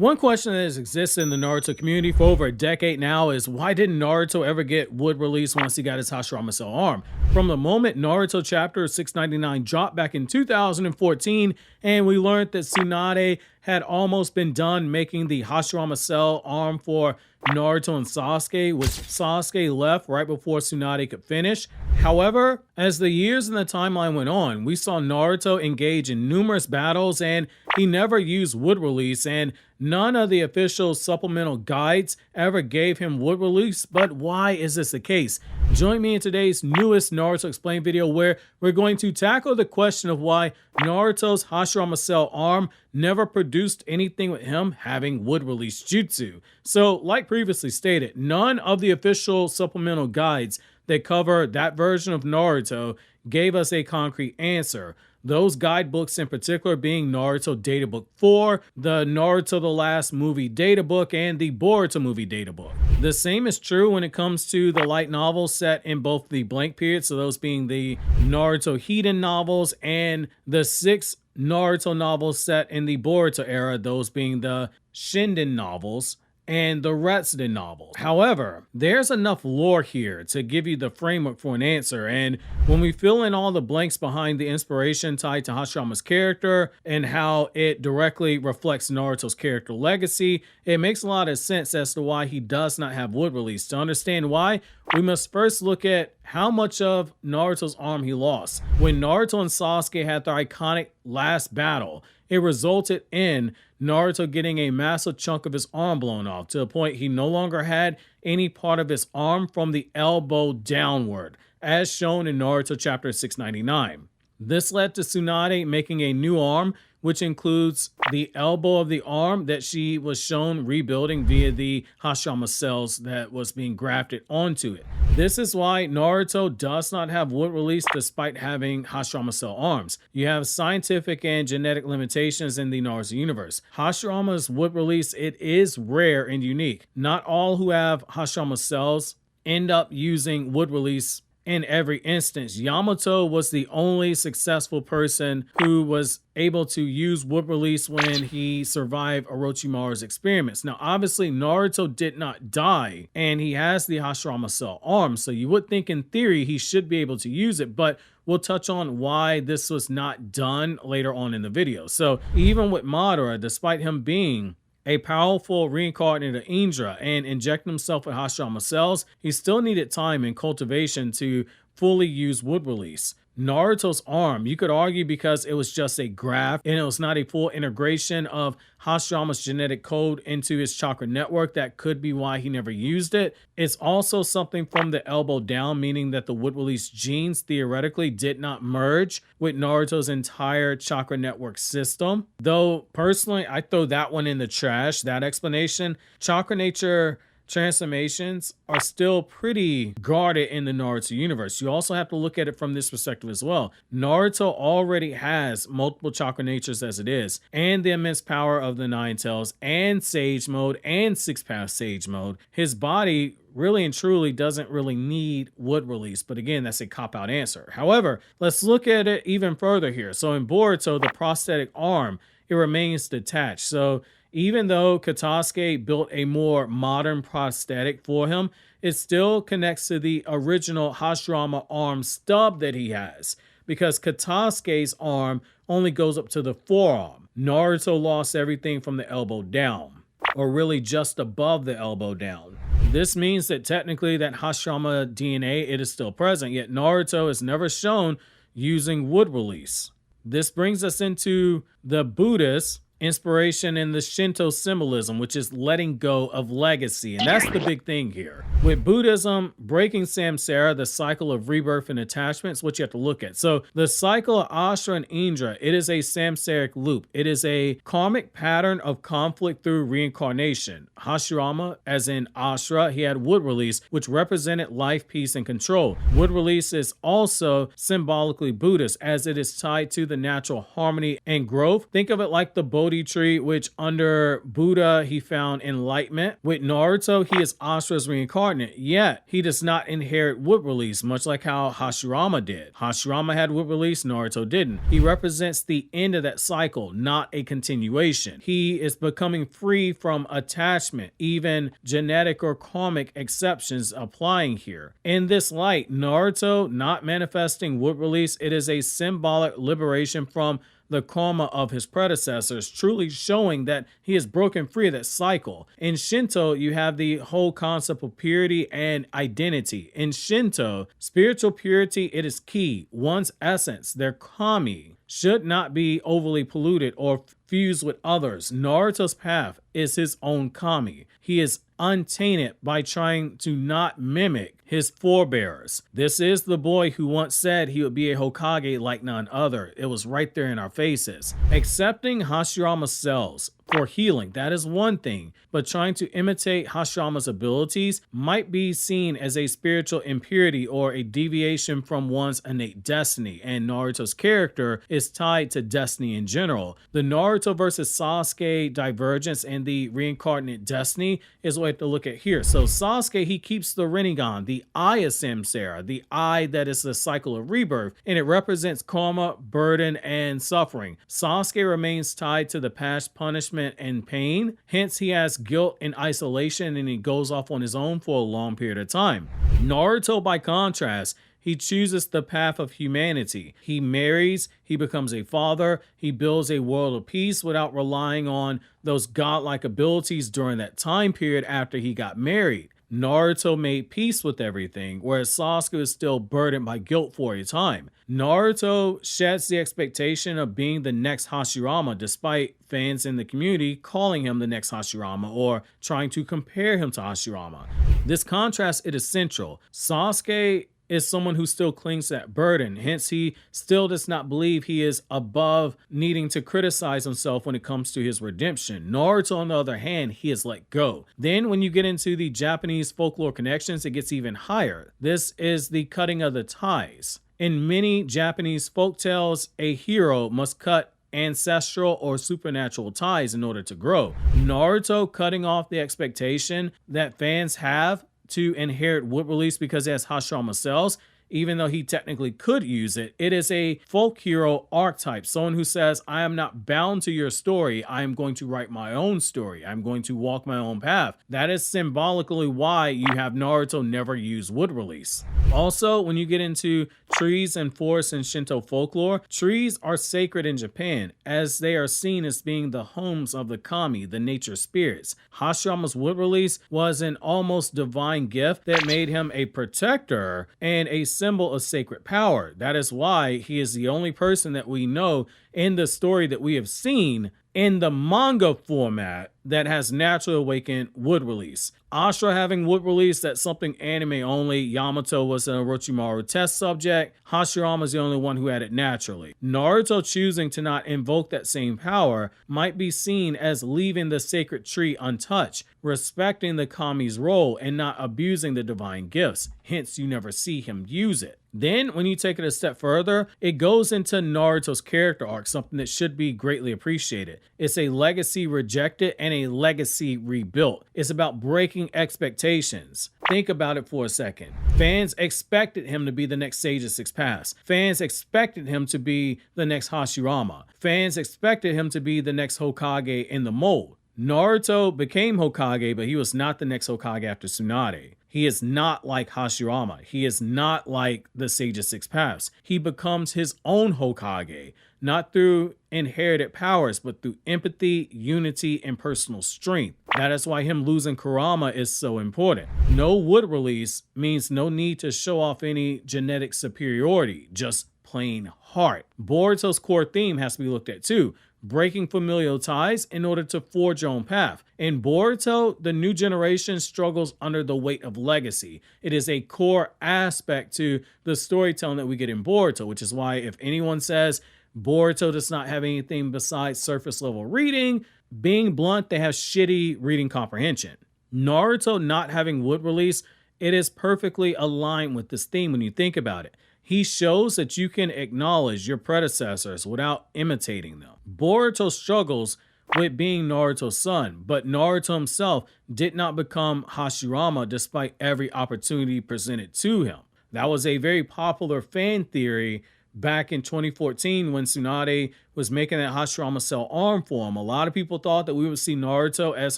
One question that has existed in the Naruto community for over a decade now is why didn't Naruto ever get wood release once he got his Hashirama Cell arm? From the moment Naruto chapter 699 dropped back in 2014 and we learned that Tsunade had almost been done making the Hashirama Cell arm for Naruto and Sasuke, which Sasuke left right before Tsunade could finish. However, as the years in the timeline went on, we saw Naruto engage in numerous battles and he never used wood release, and none of the official supplemental guides ever gave him wood release. But why is this the case? Join me in today's newest Naruto Explained video where we're going to tackle the question of why Naruto's Hashirama Cell arm never produced anything with him having wood release jutsu. So, like previously stated, none of the official supplemental guides that cover that version of Naruto gave us a concrete answer. Those guidebooks in particular being Naruto Databook 4, the Naruto the Last Movie Databook, and the Boruto Movie Databook. The same is true when it comes to the light novels set in both the blank period, so those being the Naruto Hiden novels, and the 6 Naruto novels set in the Boruto era, those being the Shinden novels and the Retsuden novel. However, there's enough lore here to give you the framework for an answer, and when we fill in all the blanks behind the inspiration tied to Hashirama's character and how it directly reflects Naruto's character legacy, it makes a lot of sense as to why he does not have wood release. To understand why, we must first look at how much of Naruto's arm he lost. When Naruto and Sasuke had their iconic last battle, it resulted in Naruto getting a massive chunk of his arm blown off to the point he no longer had any part of his arm from the elbow downward, as shown in Naruto chapter 699. This led to Tsunade making a new arm, which includes the elbow of the arm that she was shown rebuilding via the Hashirama cells that was being grafted onto it. This is why Naruto does not have wood release despite having Hashirama cell arms. You have scientific and genetic limitations in the Naruto universe. Hashirama's wood release, it is rare and unique. Not all who have Hashirama cells end up using wood release in every instance. Yamato was the only successful person who was able to use wood release when he survived Orochimaru's experiments. Now, obviously, Naruto did not die, and he has the Hashirama cell arm, so you would think in theory he should be able to use it, but we'll touch on why this was not done later on in the video. So, even with Madara, despite him being a powerful reincarnated Indra and inject himself with Hashirama cells, he still needed time and cultivation to fully use wood release. Naruto's arm, you could argue because it was just a graft and it was not a full integration of Hashirama's genetic code into his chakra network, that could be why he never used it. It's also something from the elbow down, meaning that the wood release genes theoretically did not merge with Naruto's entire chakra network system. Though personally, I throw that one in the trash, that explanation. Chakra nature transformations are still pretty guarded in the Naruto universe. You also have to look at it from this perspective as well. Naruto already has multiple chakra natures as it is, and the immense power of the Nine Tails and Sage Mode and Six Path Sage Mode. His body really and truly doesn't really need wood release, but again, that's a cop-out answer. However, let's look at it even further here. So in Boruto, the prosthetic arm, it remains detached. So even though Katasuke built a more modern prosthetic for him, it still connects to the original Hashirama arm stub that he has, because Katasuke's arm only goes up to the forearm. Naruto lost everything from the elbow down, or really just above the elbow down. This means that technically that Hashirama DNA, it is still present, yet Naruto is never shown using wood release. This brings us into the Buddhist inspiration in the Shinto symbolism, which is letting go of legacy. And that's the big thing here. With Buddhism, breaking samsara, the cycle of rebirth and attachment, is what you have to look at. So the cycle of Ashra and Indra, it is a samsaric loop. It is a karmic pattern of conflict through reincarnation. Hashirama, as in Ashra, he had wood release, which represented life, peace, and control. Wood release is also symbolically Buddhist, as it is tied to the natural harmony and growth. Think of it like the Bodhi Bodhi tree, which under Buddha he found enlightenment. With Naruto, he is Asura's reincarnate, yet he does not inherit wood release, much like how Hashirama did. Hashirama had wood release, Naruto didn't. He represents the end of that cycle, not a continuation. He is becoming free from attachment, even genetic or karmic exceptions applying here. In this light, Naruto not manifesting wood release, it is a symbolic liberation from the karma of his predecessors, truly showing that he has broken free of that cycle. In Shinto, you have the whole concept of purity and identity. In Shinto, spiritual purity, it is key. One's essence, their kami, should not be overly polluted or fused with others. Naruto's path is his own kami. He is untainted by trying to not mimic his forebears. This is the boy who once said he would be a Hokage like none other. It was right there in our faces. Accepting Hashirama's cells for healing, that is one thing, but trying to imitate Hashirama's abilities might be seen as a spiritual impurity or a deviation from one's innate destiny, and Naruto's character is tied to destiny in general. The Naruto versus Sasuke divergence and the reincarnate destiny is what we have to look at here. So Sasuke, he keeps the Rinnegan, the eye of Samsara, the eye that is the cycle of rebirth, and it represents karma, burden, and suffering. Sasuke remains tied to the past punishment and pain, hence he has guilt and isolation, and he goes off on his own for a long period of time. Naruto, by contrast, he chooses the path of humanity. He marries, he becomes a father, he builds a world of peace without relying on those godlike abilities during that time period after he got married. Naruto made peace with everything, whereas Sasuke is still burdened by guilt for a time. Naruto sheds the expectation of being the next Hashirama, despite fans in the community calling him the next Hashirama or trying to compare him to Hashirama. This contrast, it is central. Sasuke is someone who still clings to that burden. Hence, he still does not believe he is above needing to criticize himself when it comes to his redemption. Naruto, on the other hand, he has let go. Then when you get into the Japanese folklore connections, it gets even higher. This is the cutting of the ties. In many Japanese folktales, a hero must cut ancestral or supernatural ties in order to grow. Naruto cutting off the expectation that fans have to inherit wood release because it has Hashirama cells, even though he technically could use it. It is a folk hero archetype, someone who says, I am not bound to your story. I am going to write my own story. I'm going to walk my own path. That is symbolically why you have Naruto never use wood release. Also, when you get into trees and forests in Shinto folklore, trees are sacred in Japan, as they are seen as being the homes of the kami, the nature spirits. Hashirama's wood release was an almost divine gift that made him a protector and a symbol of sacred power. That is why he is the only person that we know in the story that we have seen in the manga format that has naturally awakened wood release. Ashura having wood release, that's something anime only. Yamato was an Orochimaru test subject. Hashirama is the only one who had it naturally. Naruto choosing to not invoke that same power might be seen as leaving the sacred tree untouched, respecting the kami's role and not abusing the divine gifts. Hence, you never see him use it. Then, when you take it a step further, it goes into Naruto's character arc, something that should be greatly appreciated. It's a legacy rejected and a legacy rebuilt. It's about breaking expectations. Think about it for a second. Fans expected him to be the next Sage of Six Paths. Fans expected him to be the next Hashirama. Fans expected him to be the next Hokage in the mold. Naruto became Hokage, but he was not the next Hokage after Tsunade. He is not like Hashirama. He is not like the Sage of Six Paths. He becomes his own Hokage, not through inherited powers, but through empathy, unity, and personal strength. That is why him losing Kurama is so important. No wood release means no need to show off any genetic superiority, just plain heart. Boruto's core theme has to be looked at too. Breaking familial ties in order to forge your own path. In Boruto, the new generation struggles under the weight of legacy. It is a core aspect to the storytelling that we get in Boruto, which is why if anyone says Boruto does not have anything besides surface level reading, being blunt, they have shitty reading comprehension. Naruto not having wood release, it is perfectly aligned with this theme when you think about it. He shows that you can acknowledge your predecessors without imitating them. Boruto struggles with being Naruto's son, but Naruto himself did not become Hashirama despite every opportunity presented to him. That was a very popular fan theory back in 2014 when Tsunade was making that Hashirama cell arm for him. A lot of people thought that we would see Naruto as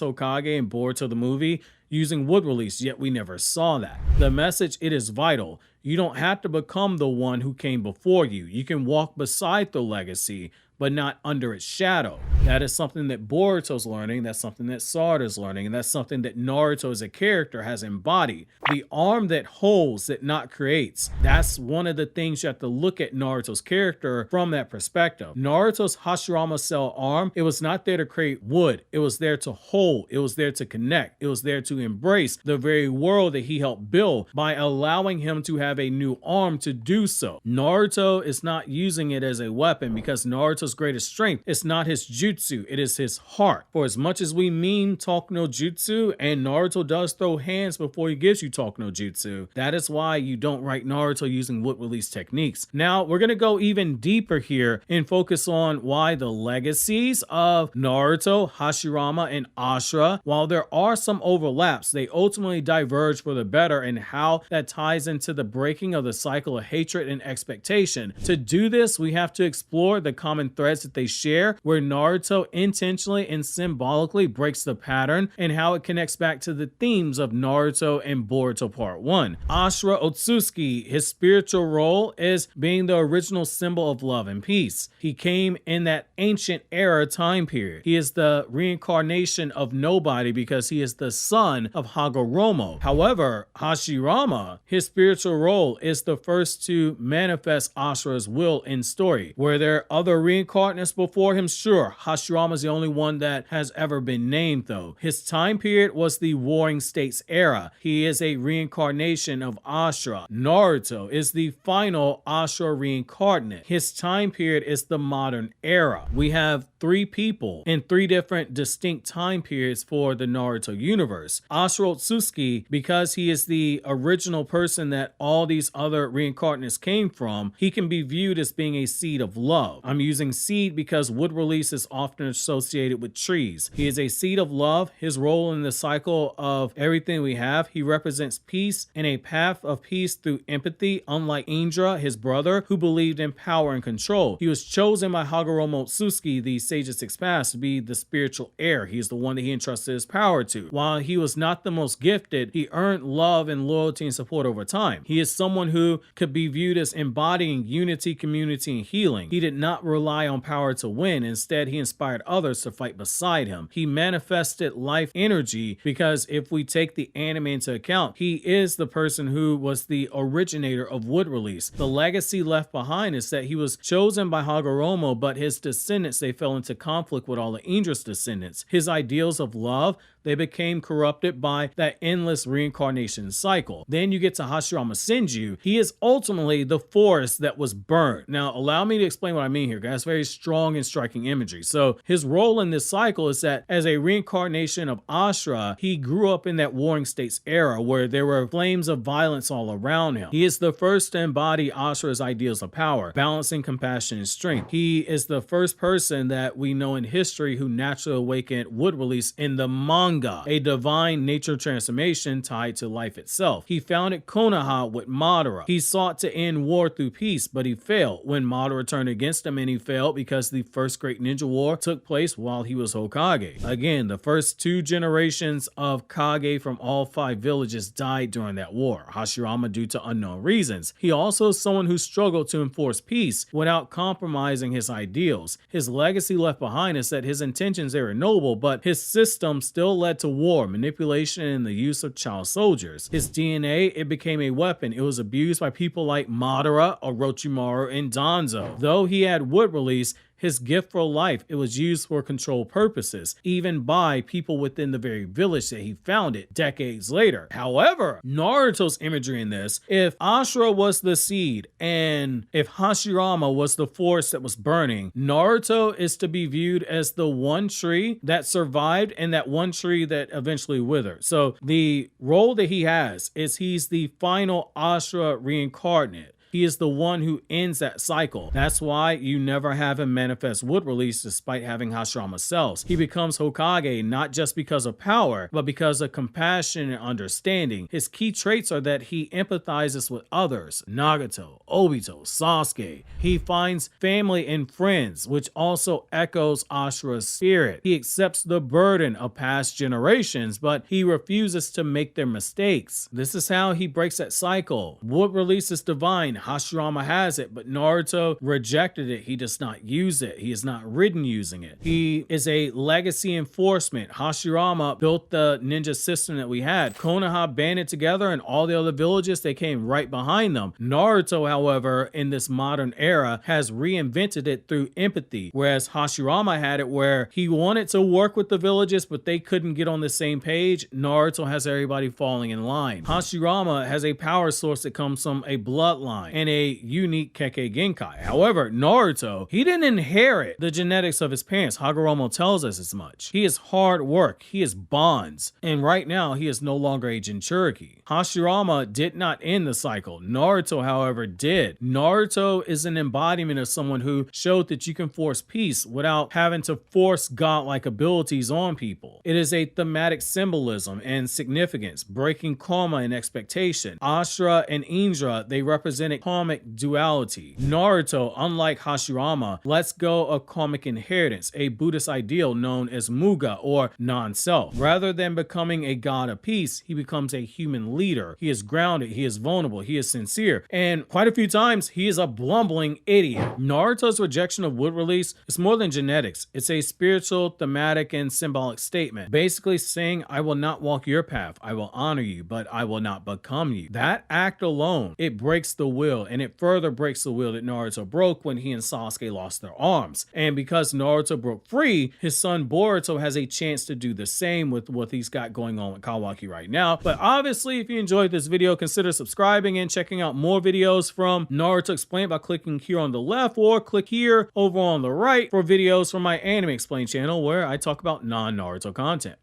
Hokage in Boruto the movie using wood release, yet we never saw that. The message, it is vital. You don't have to become the one who came before you. You can walk beside the legacy, but not under its shadow. That is something that Boruto's learning, that's something that Sarada's learning, and that's something that Naruto as a character has embodied. The arm that holds, that not creates. That's one of the things you have to look at Naruto's character from that perspective. Naruto's Hashirama cell arm, it was not there to create wood. It was there to hold. It was there to connect. It was there to embrace the very world that he helped build by allowing him to have a new arm to do so. Naruto is not using it as a weapon because Naruto's greatest strength is not his jutsu, it is his heart. For as much as we mean talk no jutsu, and Naruto does throw hands before he gives you talk no jutsu, that is why you don't write Naruto using wood release techniques. Now we're going to go even deeper here and focus on why the legacies of Naruto, Hashirama, and Ashura, while there are some overlaps, they ultimately diverge for the better, and how that ties into the breaking of the cycle of hatred and expectation. To do this, we have to explore the common threads that they share, where Naruto intentionally and symbolically breaks the pattern, and how it connects back to the themes of Naruto and Boruto Part 1. Ashura Otsutsuki, his spiritual role is being the original symbol of love and peace. He came in that ancient era time period. He is the reincarnation of nobody because he is the son of Hagoromo. However, Hashirama, his spiritual role is the first to manifest Ashura's will in story. Were there other reincarnates before him? Sure. Hashirama is the only one that has ever been named though. His time period was the Warring States era. He is a reincarnation of Ashura. Naruto is the final Ashura reincarnate. His time period is the modern era. We have three people in three different distinct time periods for the Naruto universe. Ashura Otsutsuki, because he is the original person that all these other reincarnates came from, he can be viewed as being a seed of love. I'm using seed because wood release is often associated with trees. He is a seed of love. His role in the cycle of everything we have, he represents peace and a path of peace through empathy, unlike Indra, his brother, who believed in power and control. He was chosen by Hagoromo Otsutsuki, the Sage of Six Paths, to be the spiritual heir. He is the one that he entrusted his power to. While he was not the most gifted, he earned love and loyalty and support over time. He is someone who could be viewed as embodying unity, community, and healing. He did not rely on power to win. Instead, he inspired others to fight beside him. He manifested life energy because if we take the anime into account, he is the person who was the originator of wood release. The legacy left behind is that he was chosen by Hagoromo, but his descendants, they fell into conflict with all the Indra's descendants. His ideals of love, they became corrupted by that endless reincarnation cycle. Then you get to Hashirama Senju. He is ultimately the forest that was burned. Now, allow me to explain what I mean here, guys. It's very strong and striking imagery. So his role in this cycle is that as a reincarnation of Ashura, he grew up in that Warring States era where there were flames of violence all around him. He is the first to embody Ashura's ideals of power, balancing compassion and strength. He is the first person that we know in history who naturally awakened wood release in the manga, a divine nature transformation tied to life itself. He founded Konoha with Madara. He sought to end war through peace, but he failed when Madara turned against him, and he failed because the first great ninja war took place while he was Hokage. Again, the first two generations of Kage from all five villages died during that war. Hashirama due to unknown reasons. He also is someone who struggled to enforce peace without compromising his ideals. His legacy left behind is that his intentions, they were noble, but his system still led to war, manipulation, and the use of child soldiers. His DNA, it became a weapon. It was abused by people like Madara, Orochimaru, and Danzo. Though he had wood release, his gift for life, it was used for control purposes, even by people within the very village that he founded decades later. However, Naruto's imagery in this, if Ashura was the seed and if Hashirama was the forest that was burning, Naruto is to be viewed as the one tree that survived and that one tree that eventually withered. So the role that he has is he's the final Ashura reincarnate. He is the one who ends that cycle. That's why you never have him manifest wood release despite having Hashirama cells. He becomes Hokage not just because of power, but because of compassion and understanding. His key traits are that he empathizes with others, Nagato, Obito, Sasuke. He finds family and friends, which also echoes Ashura's spirit. He accepts the burden of past generations, but he refuses to make their mistakes. This is how he breaks that cycle. Wood release is divine. Hashirama has it, but Naruto rejected it. He does not use it. He is not ridden using it. He is a legacy enforcement. Hashirama built the ninja system that we had. Konoha banded together, and all the other villages, they came right behind them. Naruto, however, in this modern era, has reinvented it through empathy, whereas Hashirama had it where he wanted to work with the villages, but they couldn't get on the same page. Naruto has everybody falling in line. Hashirama has a power source that comes from a bloodline and a unique Kekkei Genkai. However, Naruto, he didn't inherit the genetics of his parents. Hagoromo tells us as much. He is hard work. He is bonds. And right now, he is no longer a Jinchuriki. Hashirama did not end the cycle. Naruto, however, did. Naruto is an embodiment of someone who showed that you can force peace without having to force godlike abilities on people. It is a thematic symbolism and significance, breaking karma and expectation. Ashura and Indra, they represented karmic duality. Naruto, unlike Hashirama, lets go of karmic inheritance, a Buddhist ideal known as Muga or non-self. Rather than becoming a god of peace, he becomes a human leader. He is grounded, he is vulnerable, he is sincere, and quite a few times he is a blumbling idiot. Naruto's rejection of wood release is more than genetics. It's a spiritual, thematic, and symbolic statement, basically saying, I will not walk your path, I will honor you, but I will not become you. That act alone, it breaks the will, and it further breaks the will that Naruto broke when he and Sasuke lost their arms. And because Naruto broke free, his son Boruto has a chance to do the same with what he's got going on with Kawaki right now. But obviously, if you enjoyed this video, consider subscribing and checking out more videos from Naruto Explained by clicking here on the left, or click here over on the right for videos from my Anime Explained channel where I talk about non-Naruto content.